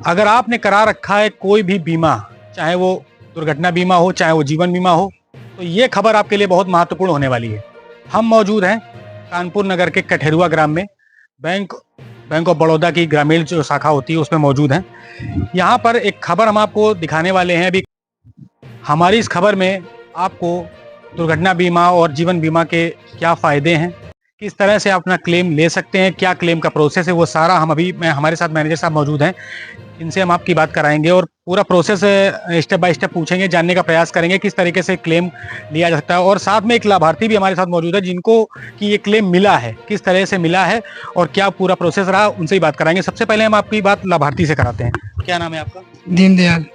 अगर आपने करा रखा है कोई भी बीमा, चाहे वो दुर्घटना बीमा हो, चाहे वो जीवन बीमा हो, तो ये खबर आपके लिए बहुत महत्वपूर्ण होने वाली है। हम मौजूद हैं कानपुर नगर के कठेरुआ ग्राम में, बैंक बैंक ऑफ बड़ौदा की ग्रामीण जो शाखा होती है उसमें मौजूद हैं। यहाँ पर एक खबर हम आपको दिखाने वाले हैं। अभी हमारी इस खबर में आपको दुर्घटना बीमा और जीवन बीमा के क्या फ़ायदे हैं, किस तरह से आप अपना क्लेम ले सकते हैं, क्या क्लेम का प्रोसेस है, वो सारा हमारे साथ मैनेजर साहब मौजूद हैं, इनसे हम आपकी बात कराएंगे और पूरा प्रोसेस स्टेप बाय स्टेप पूछेंगे, जानने का प्रयास करेंगे किस तरीके से क्लेम लिया जा सकता है। और साथ में एक लाभार्थी भी हमारे साथ मौजूद है जिनको कि ये क्लेम मिला है, किस तरह से मिला है और क्या पूरा प्रोसेस रहा, उनसे ही बात कराएंगे। सबसे पहले हम आपकी बात लाभार्थी से कराते हैं। क्या नाम है आपका? दीनदयाल।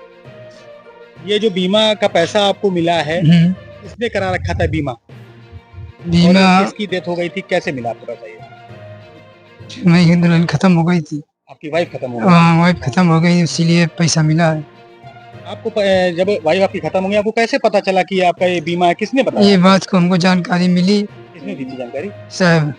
ये जो बीमा का पैसा आपको मिला है, किसने करा रखा था बीमा? बीमा और किसकी डेथ हो गई थी, कैसे मिला आपको बताइए? मैं दुल्हन खत्म हो गई थी। आपकी वाइफ खत्म हो गई? हाँ, वाइफ खत्म हो गई, इसीलिए पैसा मिला है। आपको जब वाइफ आपकी खत्म हो गई, आपको कैसे पता चला कि आपका ये बीमा है? किसने बताया? ये बात को हमको जानकारी मिली। किसने दी थी जानकारी? साहब,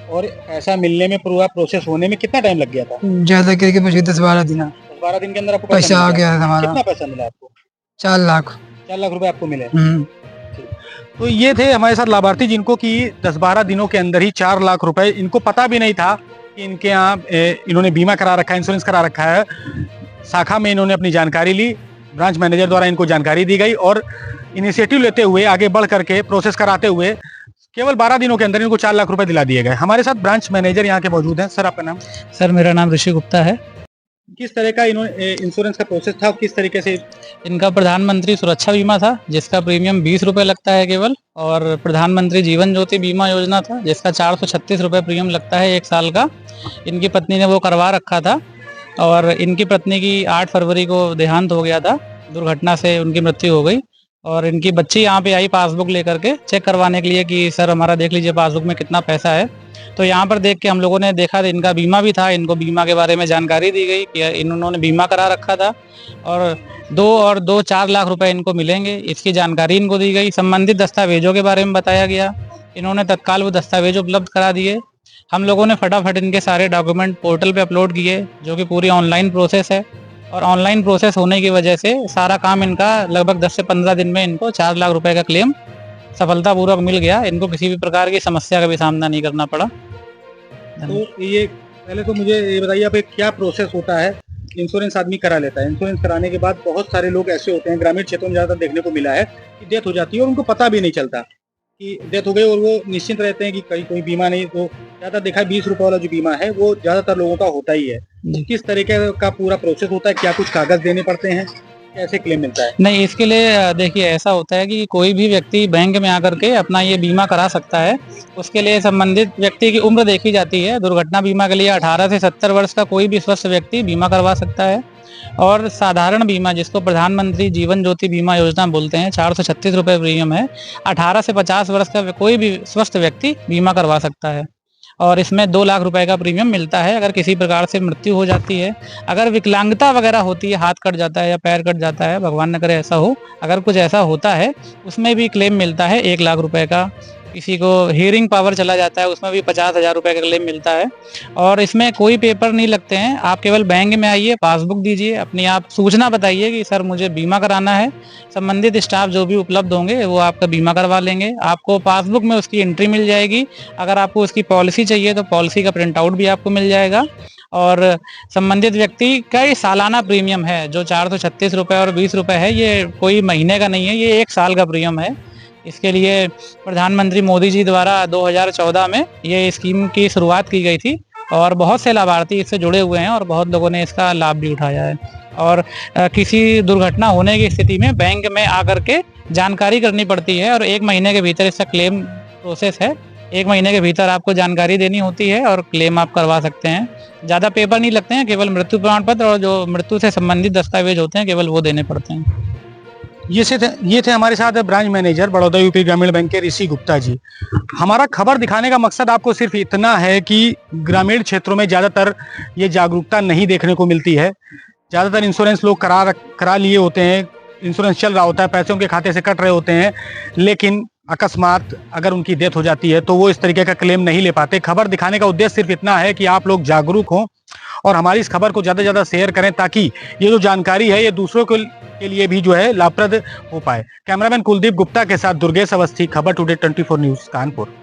और पैसा मिलने में, पूरा प्रोसेस होने में कितना टाइम लग गया था? ज्यादा करके मुझे 10-12 दिन 10-12 दिन के अंदर आपको पैसा आ मिल गया था हमारा। कितना पैसा मिला आपको? 4 लाख। 4 लाख रुपए आपको मिले। तो ये थे हमारे साथ लाभार्थी जिनको कि 10-12 दिनों के अंदर ही 4 लाख रुपए, इनको पता भी नहीं था कि इनके यहाँ इन्होंने बीमा करा रखा है, इंश्योरेंस करा रखा है। शाखा में इन्होंने अपनी जानकारी ली, ब्रांच मैनेजर द्वारा इनको जानकारी दी गई और इनिशिएटिव लेते हुए आगे बढ़ करके प्रोसेस कराते हुए केवल 12 दिनों के अंदर इनको 4 लाख रुपए दिला दिए गए। हमारे साथ ब्रांच मैनेजर यहाँ के मौजूद हैं। सर, आपका नाम? सर, मेरा नाम ऋषि गुप्ता है। किस तरह का इन्होंने इंश्योरेंस का प्रोसेस था, किस तरीके से? इनका प्रधानमंत्री सुरक्षा बीमा था जिसका प्रीमियम 20 रुपये लगता है केवल, और प्रधानमंत्री जीवन ज्योति बीमा योजना था जिसका 436 रुपये प्रीमियम लगता है 1 साल का। इनकी पत्नी ने वो करवा रखा था और इनकी पत्नी की 8 फरवरी को देहांत हो गया था, दुर्घटना से उनकी मृत्यु हो गई। और इनकी बच्ची यहाँ पे आई पासबुक लेकर के चेक करवाने के लिए कि सर हमारा देख लीजिए पासबुक में कितना पैसा है। तो यहाँ पर देख के हम लोगों ने देखा इनका बीमा भी था, इनको बीमा के बारे में जानकारी दी गई कि इन्होंने बीमा करा रखा था और 4 लाख रुपए इनको मिलेंगे, इसकी जानकारी इनको दी गई। संबंधित दस्तावेजों के बारे में बताया गया, इन्होंने तत्काल वो दस्तावेज उपलब्ध करा दिए। हम लोगों ने फटाफट इनके सारे डॉक्यूमेंट पोर्टल पे अपलोड किए, जो कि पूरी ऑनलाइन प्रोसेस है। और ऑनलाइन प्रोसेस होने की वजह से सारा काम इनका लगभग 10 से 15 दिन में इनको 4 लाख रुपए का क्लेम सफलतापूर्वक मिल गया। इनको किसी भी प्रकार की समस्या का भी सामना नहीं करना पड़ा। तो ये पहले तो मुझे ये बताइए, आप क्या प्रोसेस होता है? इंश्योरेंस आदमी करा लेता है, इंश्योरेंस कराने के बाद बहुत सारे लोग ऐसे होते हैं, ग्रामीण क्षेत्रों में ज़्यादातर देखने को मिला है कि डेथ हो जाती है और उनको पता भी नहीं चलता कि डेथ हो गई और वो निश्चिंत रहते हैं कि कहीं कोई बीमा नहीं। तो ज़्यादा देखा 20 रुपये वाला जो बीमा है वो ज़्यादातर लोगों का होता ही है। किस तरीके का पूरा प्रोसेस होता है? क्या कुछ कागज देने पड़ते हैं? कैसे क्लेम मिलता है? नहीं, इसके लिए देखिए ऐसा होता है कि कोई भी व्यक्ति बैंक में आकर के अपना ये बीमा करा सकता है। उसके लिए संबंधित व्यक्ति की उम्र देखी जाती है। दुर्घटना बीमा के लिए 18 से 70 वर्ष का कोई भी स्वस्थ व्यक्ति बीमा करवा सकता है। और साधारण बीमा, जिसको प्रधानमंत्री जीवन ज्योति बीमा योजना बोलते हैं, 436 रुपये प्रीमियम है। 18 से 50 वर्ष का कोई भी स्वस्थ व्यक्ति बीमा करवा सकता है और इसमें 2 लाख रुपए का प्रीमियम मिलता है अगर किसी प्रकार से मृत्यु हो जाती है। अगर विकलांगता वगैरह होती है, हाथ कट जाता है या पैर कट जाता है, भगवान न करे ऐसा हो, अगर कुछ ऐसा होता है उसमें भी क्लेम मिलता है 1 लाख रुपए का। किसी को हियरिंग पावर चला जाता है उसमें भी 50,000 रुपये का क्लेम मिलता है। और इसमें कोई पेपर नहीं लगते हैं, आप केवल बैंक में आइए, पासबुक दीजिए, अपनी आप सूचना बताइए कि सर मुझे बीमा कराना है। संबंधित स्टाफ जो भी उपलब्ध होंगे वो आपका बीमा करवा लेंगे। आपको पासबुक में उसकी एंट्री मिल जाएगी। अगर आपको उसकी पॉलिसी चाहिए तो पॉलिसी का प्रिंट आउट भी आपको मिल जाएगा। और संबंधित व्यक्ति का ये सालाना प्रीमियम है जो 436 रुपये और 20 रुपये है, ये कोई महीने का नहीं है, ये 1 साल का प्रीमियम है। इसके लिए प्रधानमंत्री मोदी जी द्वारा 2014 में ये स्कीम की शुरुआत की गई थी और बहुत से लाभार्थी इससे जुड़े हुए हैं और बहुत लोगों ने इसका लाभ भी उठाया है। और किसी दुर्घटना होने की स्थिति में बैंक में आकर के जानकारी करनी पड़ती है और 1 महीने के भीतर इसका क्लेम प्रोसेस है। 1 महीने के भीतर आपको जानकारी देनी होती है और क्लेम आप करवा सकते हैं। ज़्यादा पेपर नहीं लगते हैं, केवल मृत्यु प्रमाण पत्र और जो मृत्यु से संबंधित दस्तावेज होते हैं केवल वो देने पड़ते हैं। ये थे हमारे साथ ब्रांच मैनेजर बड़ौदा यूपी ग्रामीण बैंक के ऋषि गुप्ता जी। हमारा खबर दिखाने का मकसद आपको सिर्फ इतना है कि ग्रामीण क्षेत्रों में ज़्यादातर ये जागरूकता नहीं देखने को मिलती है। ज़्यादातर इंश्योरेंस लोग करा लिए होते हैं, इंश्योरेंस चल रहा होता है, पैसे उनके खाते से कट रहे होते हैं, लेकिन अकस्मात अगर उनकी डेथ हो जाती है तो वो इस तरीके का क्लेम नहीं ले पाते। खबर दिखाने का उद्देश्य सिर्फ इतना है कि आप लोग जागरूक हों और हमारी इस खबर को ज़्यादा से ज़्यादा शेयर करें ताकि ये जो जानकारी है ये दूसरों के लिए भी जो है लाभप्रद हो पाए। कैमरामैन कुलदीप गुप्ता के साथ दुर्गेश अवस्थी, खबर टुडे 24 न्यूज़, कानपुर।